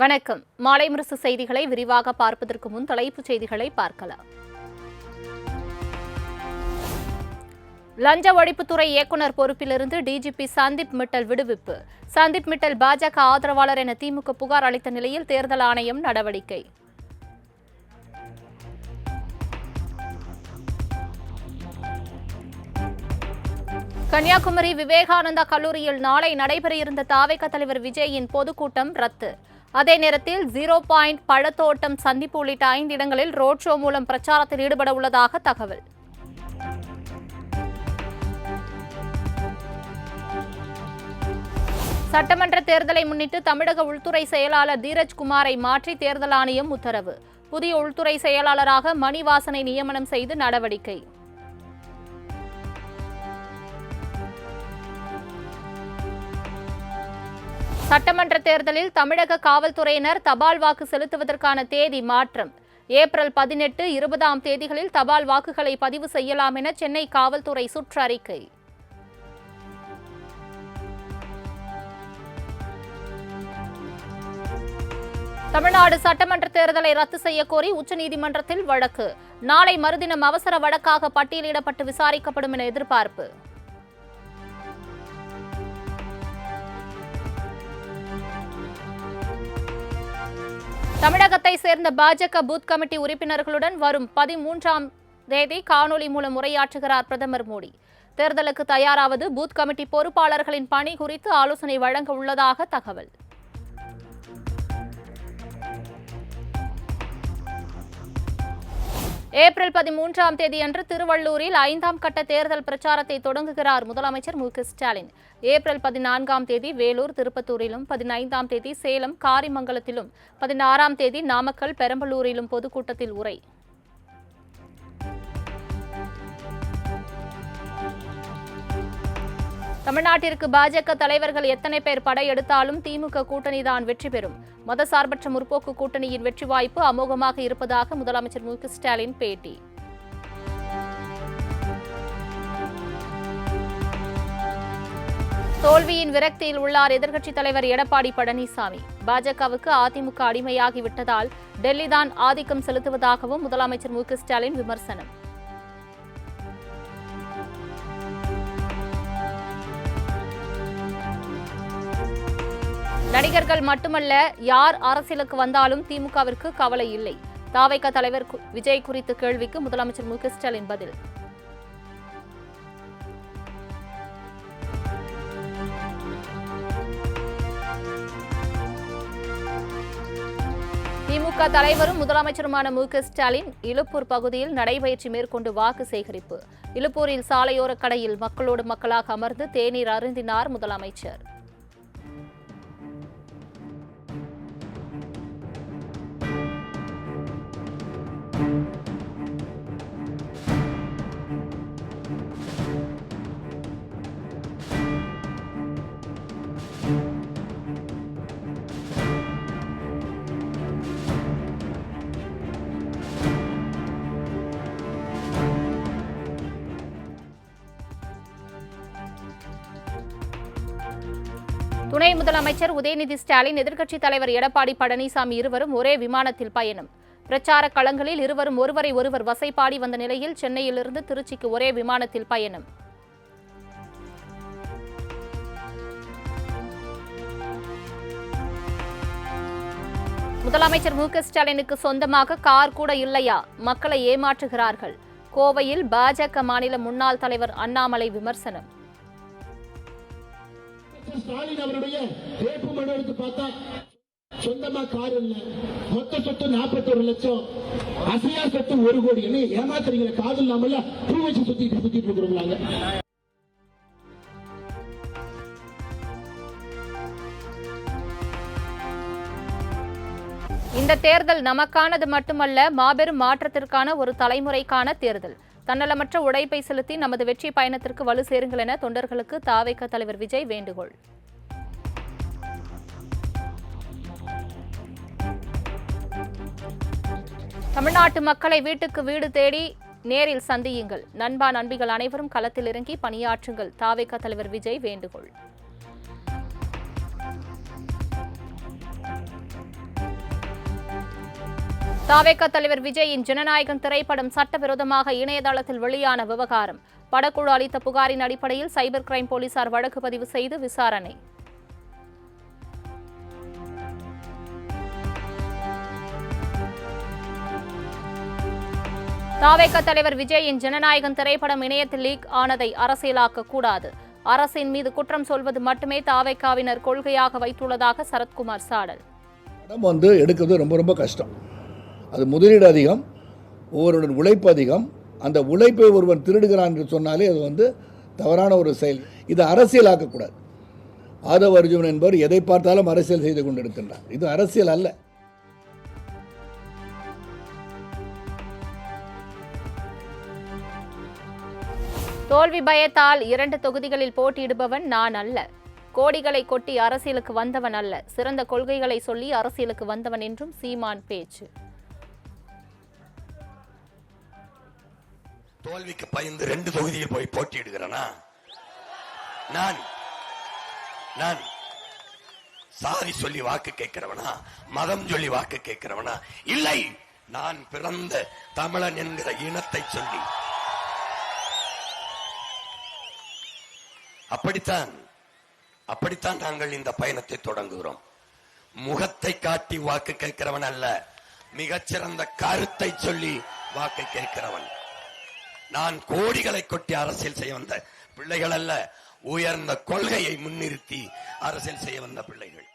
வணக்கம். மாலை முரசு செய்திகளை விரிவாக பார்ப்பதற்கு முன் தலைப்புச் செய்திகளை பார்க்கலாம். லஞ்ச ஒழிப்புத்துறை இயக்குநர் பொறுப்பிலிருந்து டிஜிபி சந்தீப் மிட்டல் விடுவிப்பு. சந்தீப் மிட்டல் பாஜக ஆதரவாளர் என திமுக புகார் அளித்த நிலையில் தேர்தல் ஆணையம் நடவடிக்கை. கன்னியாகுமரி விவேகானந்தா கல்லூரியில் நாளை நடைபெற இருந்த தாவேக தலைவர் விஜயின் பொதுக்கூட்டம் ரத்து. அதே நேரத்தில் 0 பழத்தோட்டம் சந்திப்பு உள்ளிட்ட 5 இடங்களில் ரோட் ஷோ மூலம் பிரச்சாரத்தில் ஈடுபட உள்ளதாக தகவல். சட்டமன்ற தேர்தலை முன்னிட்டு தமிழக உள்துறை செயலாளர் தீரஜ்குமாரை மாற்றி தேர்தல் ஆணையம் உத்தரவு. புதிய உள்துறை செயலாளராக மணிவாசனை நியமனம் செய்து நடவடிக்கை. சட்டமன்ற தேர்தலில் தமிழக காவல்துறையினர் தபால் வாக்கு செலுத்துவதற்கான தேதி மாற்றம். ஏப்ரல் 18, 20 தேதிகளில் தபால் வாக்குகளை பதிவு செய்யலாம் என சென்னை காவல்துறை சுற்றறிக்கை. தமிழ்நாடு சட்டமன்ற தேர்தலை ரத்து செய்யக்கோரி உச்சநீதிமன்றத்தில் வழக்கு. நாளை மறுதினம் அவசர வழக்காக பட்டியலிடப்பட்டு விசாரிக்கப்படும் என எதிர்பார்ப்பு. தமிழகத்தை சேர்ந்த பாஜக பூத் கமிட்டி உறுப்பினர்களுடன் வரும் 13ஆம் தேதி காணொலி மூலம் உரையாற்றுகிறார் பிரதமர் மோடி. தேர்தலுக்கு தயாராவது, பூத் கமிட்டி பொறுப்பாளர்களின் பணி குறித்து ஆலோசனை வழங்க உள்ளதாக தகவல். ஏப்ரல் 13ஆம் தேதியன்று திருவள்ளூரில் 5ஆம் கட்ட தேர்தல் பிரச்சாரத்தை தொடங்குகிறார் முதலமைச்சர் மு.க.ஸ்டாலின். ஏப்ரல் 14ஆம் தேதி வேலூர், திருப்பத்தூரிலும், 15ஆம் தேதி சேலம், காரிமங்கலத்திலும், 16ஆம் தேதி நாமக்கல், பெரம்பலூரிலும் பொதுக்கூட்டத்தில் உரை. தமிழ்நாட்டிற்கு பாஜக தலைவர்கள் எத்தனை பேர் படையெடுத்தாலும் திமுக கூட்டணிதான் வெற்றி பெறும். மதசார்பற்ற முற்போக்கு கூட்டணியின் வெற்றி வாய்ப்பு அமோகமாக இருப்பதாக முதலமைச்சர் மு.க.ஸ்டாலின் பேட்டி. தோல்வியின் விரக்தியில் உள்ளார் எதிர்க்கட்சித் தலைவர் எடப்பாடி பழனிசாமி. பாஜகவுக்கு அதிமுக அடிமையாகிவிட்டதால் டெல்லிதான் ஆதிக்கம் செலுத்துவதாகவும் முதலமைச்சர் மு.க.ஸ்டாலின் விமர்சனம். நடிகர்கள் மட்டுமல்ல, யார் அரசியலுக்கு வந்தாலும் திமுகவிற்கு கவலை இல்லை. தாவேக தலைவர் விஜய் குறித்த கேள்விக்கு முதலமைச்சர் மு.க.ஸ்டாலின் பதில். திமுக தலைவரும் முதலமைச்சருமான மு.க.ஸ்டாலின் இலுப்பூர் பகுதியில் நடைபயிற்சி மேற்கொண்டு வாக்கு சேகரிப்பு. இலுப்பூரில் சாலையோர கடையில் மக்களோடு மக்களாக அமர்ந்து தேநீர் அருந்தினார் முதலமைச்சர். துணை முதலமைச்சர் உதயநிதி ஸ்டாலின், எதிர்க்கட்சித் தலைவர் எடப்பாடி பழனிசாமி இருவரும் ஒரே விமானத்தில் பயணம். பிரச்சார களங்களில் இருவரும் ஒருவரை ஒருவர் வசைபாடி வந்த நிலையில் சென்னையிலிருந்து திருச்சிக்கு ஒரே விமானத்தில் பயணம். முதலமைச்சர் மு.க.ஸ்டாலினுக்கு சொந்தமாக கார் கூட இல்லையா? மக்களை ஏமாற்றுகிறார்கள். கோவையில் பாஜக மாநில முன்னாள் தலைவர் அண்ணாமலை விமர்சனம். ஸ்டாலின் அவருடைய வேட்புமனு எடுத்து பார்த்தா சொந்தமா கார் இல்ல, மொத்த சொத்து 41 லட்சம், அசையா சொத்து 1 கோடி. என்ன ஏமாத்துறீங்க? காது இல்லாமல பூ வச்சு சுத்திட்டு இருக்கிறோம்லாங்க. இந்த தேர்தல் நமக்கானது மட்டுமல்ல, மாபெரும் மாற்றத்திற்கான ஒரு தலைமுறைக்கான தேர்தல். தன்னலமற்ற உழைப்பை செலுத்தி நமது வெற்றி பயணத்திற்கு வலு சேருங்கள் என தொண்டர்களுக்கு தாவேக தலைவர் விஜய் வேண்டுகோள். தமிழ்நாட்டு மக்களை வீட்டுக்கு வீடு தேடி நேரில் சந்தியுங்கள். நண்பா நண்பிகள் அனைவரும் களத்தில் இறங்கி பணியாற்றுங்கள். தாவேக தலைவர் விஜய் வேண்டுகோள். தவேக தலைவர் விஜயின் ஜனநாயகன் திரைப்படம் சட்டவிரோதமாக இணையதளத்தில் வெளியான விவகாரம். படக்குழு அளித்த புகாரின் அடிப்படையில் சைபர் கிரைம் போலீசார் வழக்கு பதிவு செய்து விசாரணை. தவேக தலைவர் விஜயின் ஜனநாயகன் திரைப்படம் இணையத்தில் லீக் ஆனதை அரசியலாக்க கூடாது. அரசின் மீது குற்றம் சொல்வது மட்டுமே தவேகவினர் கொள்கையாக வைத்துள்ளதாக சரத்குமார் சாடல். படம் எடுக்கிறது ரொம்ப ரொம்ப கஷ்டம். அது முதலீடு அதிகம், ஒவ்வொருடன் உழைப்பு அதிகம். அந்த உழைப்பை ஒருவன் திருடுகிறான் என்று சொன்னாலே அது தவறான ஒரு செயல். இது அரசியலாக்கக்கூடாது. ஆதவ் அர்ஜுன் என்பவர் எதை பார்த்தாலும் அரசியல் செய்து கொண்டிருக்கின்றார். இது அரசியல் அல்ல. தோல்வி பயத்தால் 2 தொகுதிகளில் போட்டியிடுபவன் நான் அல்ல. கோடிகளை கொட்டி அரசியலுக்கு வந்தவன் அல்ல. சிறந்த கொள்கைகளை சொல்லி அரசியலுக்கு வந்தவன் என்றும் சீமான் பேச்சு. தோல்விக்கு பயந்து 2 தொகுதியில் போய் போட்டியிடுகிறனா? நான் சாதி சொல்லி வாக்கு கேட்கிறவனா? மதம் சொல்லி வாக்கு கேட்கிறவனா? இல்லை, நான் பிறந்த தமிழன் என்கிற இனத்தை சொல்லி. அப்படித்தான் நாங்கள் இந்த பயணத்தை தொடங்குகிறோம். முகத்தை காட்டி வாக்கு கேட்கிறவன் அல்ல, மிகச்சிறந்த கருத்தை சொல்லி வாக்கு கேட்கிறவன். நான் கோடிகளை கொட்டி அரசியல் செய்ய வந்த பிள்ளைகள் அல்ல, உயர்ந்த கொள்கையை முன்னிறுத்தி அரசியல் செய்ய வந்த பிள்ளைகள்.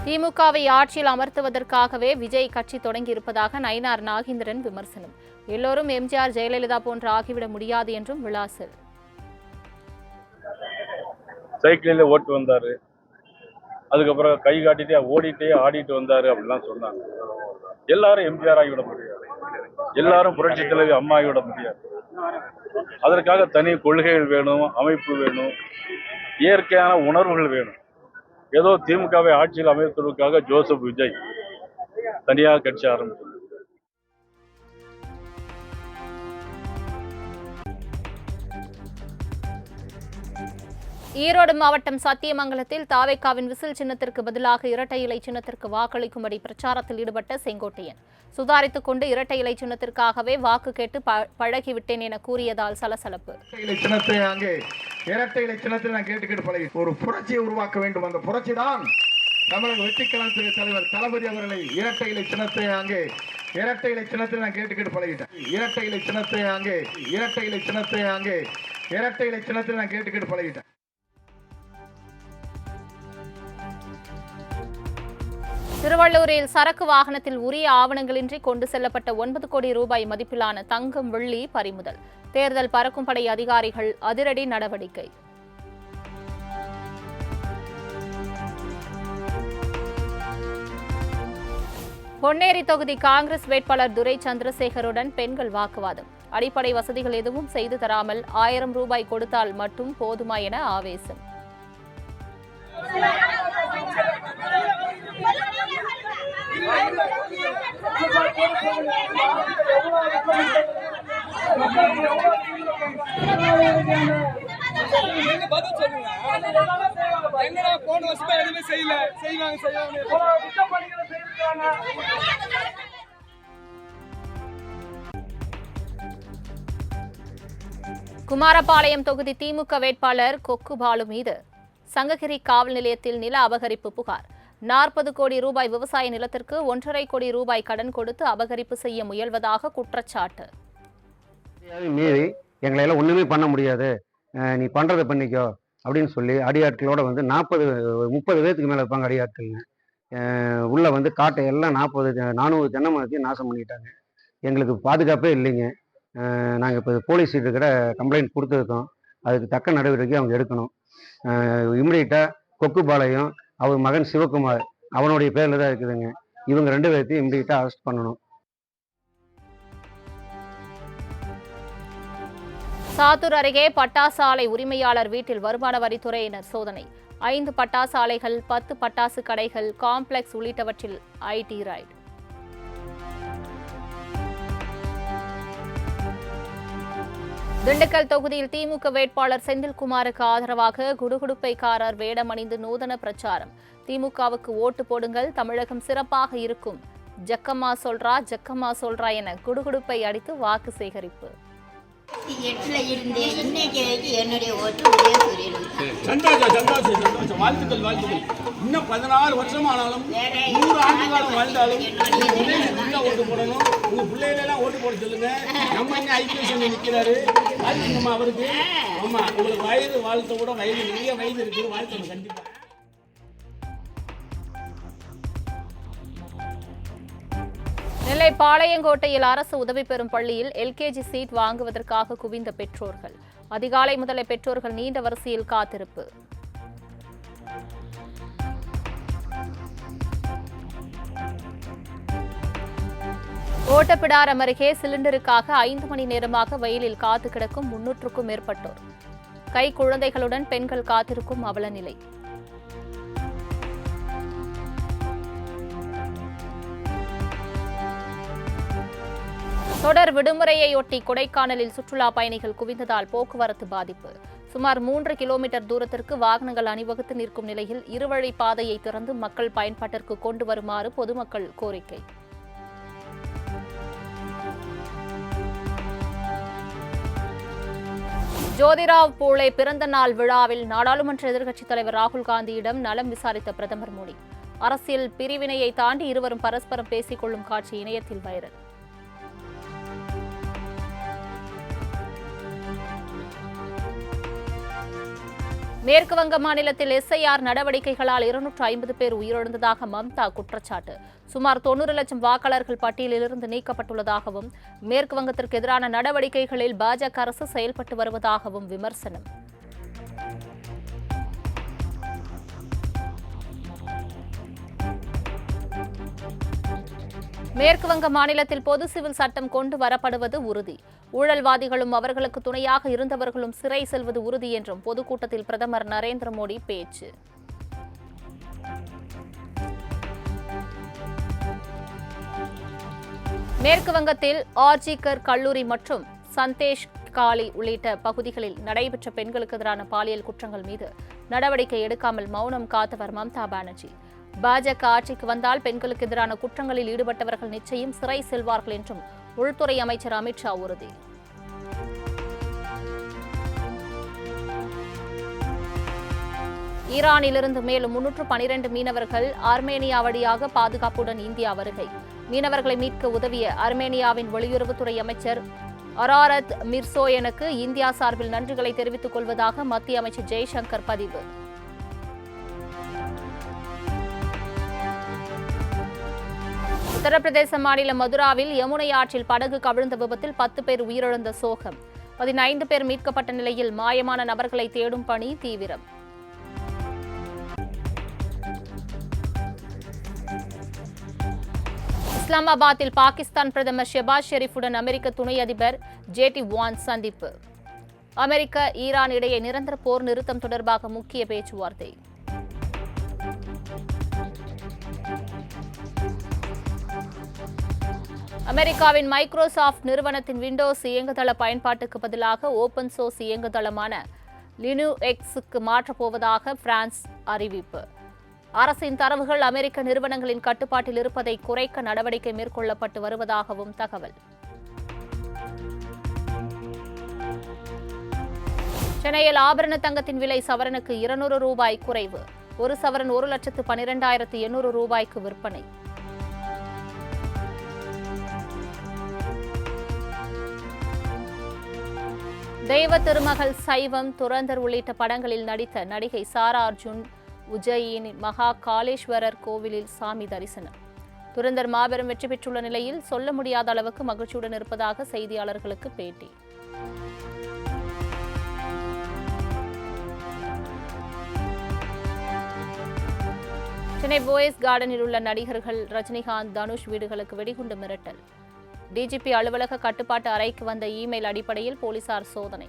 திமுகவை ஆட்சியில் அமர்த்துவதற்காகவே விஜய் கட்சி தொடங்கியிருப்பதாக நயினார் நாகேந்திரன் விமர்சனம். எல்லோரும் எம்ஜிஆர் ஜெயலலிதா போன்று ஆகிவிட முடியாது என்றும் விளாசல். சைக்கிளில் ஓட்டு வந்தாரு, அதுக்கப்புறம் கை காட்டிட்டே ஓடிட்டே ஆடிட்டு வந்தாரு அப்படிலாம் சொன்னாங்க. எல்லாரும் எம்ஜிஆர் ஆகிவிட முடியாது, எல்லாரும் புரட்சி தலைவி அம்மா ஆகிவிட முடியாது. அதற்காக தனி கொள்கைகள் வேணும், அமைப்பு வேணும், இயற்கையான உணர்வுகள் வேணும். ஏதோ திமுகவை ஆட்சியில் அமைப்பதற்காக ஜோசப் விஜய் தனியாக கட்சி ஆரம்பித்தார். ஈரோடு மாவட்டம் சத்தியமங்கலத்தில் தாவேகாவின் விசில் சின்னத்திற்கு பதிலாக இரட்டை இலை சின்னத்திற்கு வாக்களிக்கும்படி பிரச்சாரத்தில் ஈடுபட்ட செங்கோட்டையன் சுதாரித்துக் கொண்டு இரட்டை இலை சின்னத்திற்காகவே வாக்கு கேட்டு பழகிவிட்டேன் என கூறியதால் சலசலப்பு. இரட்டை இலை சின்னத்தில் நான் கேட்டுக்கிட்டு பழகி ஒரு புரட்சியை உருவாக்க வேண்டும். அந்த புரட்சி தான் தமிழக வெற்றிக்கழக தலைவர் தளபதி அவர்களை இரட்டை இலை சின்னத்தை இரட்டை இலை சின்னத்தில் நான் கேட்டுக்கிட்டு பழகிட்டேன். இரட்டை இலை சின்னத்தை இரட்டை இலை சின்னத்தை இரட்டை இலை சின்னத்தில் நான் கேட்டுக்கிட்டு பழகிட்டேன். திருவள்ளூரில் சரக்கு வாகனத்தில் உரிய ஆவணங்களின்றி கொண்டு செல்லப்பட்ட 9 கோடி ரூபாய் மதிப்பிலான தங்கம், வெள்ளி பறிமுதல். தேர்தல் பறக்கும் படை அதிகாரிகள் அதிரடி நடவடிக்கை. பொன்னேரி தொகுதி காங்கிரஸ் வேட்பாளர் துரை சந்திரசேகருடன் பெண்கள் வாக்குவாதம். அடிப்படை வசதிகள் எதுவும் செய்து தராமல் 1000 ரூபாய் கொடுத்தால் மட்டும் போதுமா என ஆவேசம். குமாரபாளையம் தொகுதி திமுக வேட்பாளர் கொக்கு பாலு மீது சங்ககிரி காவல் நிலையத்தில் நில அபகரிப்பு புகார். 40 கோடி ரூபாய் விவசாய நிலத்திற்கு 1.5 கோடி ரூபாய் கடன் கொடுத்து அபகரிப்பு செய்ய முயல்வதாக குற்றச்சாட்டு. மீறி எங்களை எல்லாம் ஒண்ணுமே பண்ண முடியாது, நீ பண்றதை பண்ணிக்கோ அப்படின்னு சொல்லி அடியாட்களோட 30 பேருக்கு மேல இருப்பாங்க அடியாட்கள்ங்க. உள்ள காட்டை எல்லாம் 400 தென்னை மரத்தையும் நாசம் பண்ணிட்டாங்க. எங்களுக்கு பாதுகாப்பே இல்லைங்க. நாங்கள் இப்போ போலீஸ் கிட்ட கம்ப்ளைண்ட் கொடுத்துருக்கோம். அதுக்கு தக்க நடவடிக்கை அவங்க எடுக்கணும். இமிடியேட்டாக கொக்குபாளையம் அவர் மகன் சிவகுமார் அவனுடைய பேரில் தான் இருக்குதுங்க. இவங்க 2 பேர்த்தையும் இமிடியேட்டாக அரெஸ்ட் பண்ணணும். சாத்தூர் அருகே பட்டாசு ஆலை உரிமையாளர் வீட்டில் வருமான வரித்துறையினர் சோதனை. 5 பட்டாசு ஆலைகள், 10 பட்டாசு கடைகள், காம்ப்ளெக்ஸ் உள்ளிட்டவற்றில் ஐடி ரைடு. திண்டுக்கல் தொகுதியில் திமுக வேட்பாளர் செந்தில்குமாருக்கு ஆதரவாக குடுகுடுப்பைக்காரர் வேடமணிந்து நூதன பிரச்சாரம். திமுகவுக்கு ஓட்டு போடுங்கள், தமிழகம் சிறப்பாக இருக்கும், ஜக்கம்மா சொல்றா என குடுகுடுப்பை அடித்து வாக்கு சேகரிப்பு. 8ல இருந்தே இன்னைக்கு வரைக்கும் என்னுடைய ஓட்டு ஒரே சூரியனுக்கு. சந்தோஷம். வாழ்த்துக்கள். இன்னும் 16 வருஷம் ஆனாலும் 100 ஆண்டு காலம் வாழ்ந்தாலும் உங்க பிள்ளைங்க ஓட்டு போடணும். உங்க பிள்ளைகளெல்லாம் ஓட்டு போட சொல்லுங்க. நம்ம என்ன ஐபிஎஸ் நிற்கிறாரு, வாழ்த்துங்கம்மா அவருக்கு. ஆமா, உங்களுக்கு வயது வாழ்த்த கூட நிறைய வயது இருக்கு, வாழ்த்துங்க கண்டிப்பா. நெல்லை பாளையங்கோட்டையில் அரசு உதவி பெறும் பள்ளியில் எல்கேஜி சீட் வாங்குவதற்காக குவிந்த பெற்றோர்கள். அதிகாலை முதலே பெற்றோர்கள் நீண்ட வரிசையில் காத்திருப்பு. ஓட்டப்பிடாரம் அருகே சிலிண்டருக்காக 5 மணி நேரமாக வெயிலில் காத்து கிடக்கும் 300க்கும் மேற்பட்டோர். கை குழந்தைகளுடன் பெண்கள் காத்திருக்கும் அவல நிலை. தொடர் விடுமுறையொட்டி கொடைக்கானலில் சுற்றுலா பயணிகள் குவிந்ததால் போக்குவரத்து பாதிப்பு. சுமார் 3 கிலோமீட்டர் தூரத்திற்கு வாகனங்கள் அணிவகுத்து நிற்கும் நிலையில் இருவழி பாதையை திறந்து மக்கள் பயன்பாட்டிற்கு கொண்டு வருமாறு பொதுமக்கள் கோரிக்கை. ஜோதிராவ் பூலே பிறந்த நாள் விழாவில் நாடாளுமன்ற எதிர்க்கட்சித் தலைவர் ராகுல் காந்தியிடம் நலம் விசாரித்த பிரதமர் மோடி. அரசியல் பிரிவினையை தாண்டி இருவரும் பரஸ்பரம் பேசிக் கொள்ளும் காட்சி இணையத்தில் வைரல். மேற்கு வங்க மாநிலத்தில் எஸ்ஐஆர் நடவடிக்கைகளால் 250 பேர் உயிரிழந்ததாக மம்தா குற்றச்சாட்டு. சுமார் 90 லட்சம் வாக்காளர்கள் பட்டியலிலிருந்து நீக்கப்பட்டுள்ளதாகவும் மேற்கு வங்கத்திற்கு எதிரான நடவடிக்கைகளில் பாஜக அரசு செயல்பட்டு வருவதாகவும் விமர்சனம். மேற்கு வங்க மாநிலத்தில் பொது சிவில் சட்டம் கொண்டு வரப்படுவது உறுதி. ஊழல்வாதிகளும் அவர்களுக்கு துணையாக இருந்தவர்களும் சிறை செல்வது உறுதி என்றும் பொதுக்கூட்டத்தில் பிரதமர் நரேந்திர மோடி பேச்சு. மேற்கு வங்கத்தில் ஆர்ஜிகர் கல்லூரி மற்றும் சந்தேஷ் காலி உள்ளிட்ட பகுதிகளில் நடைபெற்ற பெண்களுக்கு எதிரான பாலியல் குற்றங்கள் மீது நடவடிக்கை எடுக்காமல் மௌனம் காத்தவர் மம்தா பானர்ஜி. பாஜக ஆட்சிக்கு வந்தால் பெண்களுக்கு எதிரான குற்றங்களில் ஈடுபட்டவர்கள் நிச்சயம் சிறை செல்வார்கள் என்றும் உள்துறை அமைச்சர் அமித்ஷா உறுதி. ஈரானிலிருந்து மேலும் 312 மீனவர்கள் ஆர்மேனியா வழியாக பாதுகாப்புடன் இந்தியா வருகை. மீனவர்களை மீட்க உதவிய ஆர்மேனியாவின் வெளியுறவுத்துறை அமைச்சர் அராரத் மிர்சோயனுக்கு இந்தியா சார்பில் நன்றிகளை தெரிவித்துக் கொள்வதாக மத்திய அமைச்சர் ஜெய்சங்கர் பதிவு. உத்தரப்பிரதேச மாநிலம் மதுராவில் யமுனை ஆற்றில் படகு கவிழ்ந்த விபத்தில் 10 பேர் உயிரிழந்த சோகம். 15 பேர் மீட்கப்பட்ட நிலையில் மாயமான நபர்களை தேடும் பணி தீவிரம். இஸ்லாமாபாத்தில் பாகிஸ்தான் பிரதமர் ஷெபாஸ் ஷெரீஃபுடன் அமெரிக்க துணை அதிபர் ஜேடி வான்ஸ் சந்திப்பு. அமெரிக்க ஈரான் இடையே நிரந்தர போர் நிறுத்தம் தொடர்பாக முக்கிய பேச்சுவார்த்தை. அமெரிக்காவின் மைக்ரோசாஃப்ட் நிறுவனத்தின் விண்டோஸ் இயங்குதள பயன்பாட்டுக்கு பதிலாக ஓபன் சோர்ஸ் இயங்குதளமான லினுஎக்ஸுக்கு மாற்றப்போவதாக பிரான்ஸ் அறிவிப்பு. அரசின் தரவுகள் அமெரிக்க நிறுவனங்களின் கட்டுப்பாட்டில் இருப்பதை குறைக்க நடவடிக்கை மேற்கொள்ளப்பட்டு வருவதாகவும் தகவல். சென்னையில் ஆபரண தங்கத்தின் விலை சவரனுக்கு 200 ரூபாய் குறைவு. ஒரு சவரன் 1,12,800 ரூபாய்க்கு விற்பனை. தெய்வ திருமகள், சைவம், துரந்தர் உள்ளிட்ட படங்களில் நடித்த நடிகை சாரா அர்ஜுன் உஜ்ஜயினி மகா காளேஸ்வரர் கோவிலில் சாமி தரிசனம். துரந்தர் மாபெரும் வெற்றி பெற்றுள்ள நிலையில் சொல்ல முடியாத அளவுக்கு மகிழ்ச்சியுடன் இருப்பதாக செய்தியாளர்களுக்கு பேட்டி. சென்னை போயஸ் கார்டனில் உள்ள நடிகர்கள் ரஜினிகாந்த், தனுஷ் வீடுகளுக்கு வெடிகுண்டு மிரட்டல். டிஜிபி அலுவலக கட்டுப்பாட்டு அறைக்கு வந்த இமெயில் அடிப்படையில் போலீசார் சோதனை.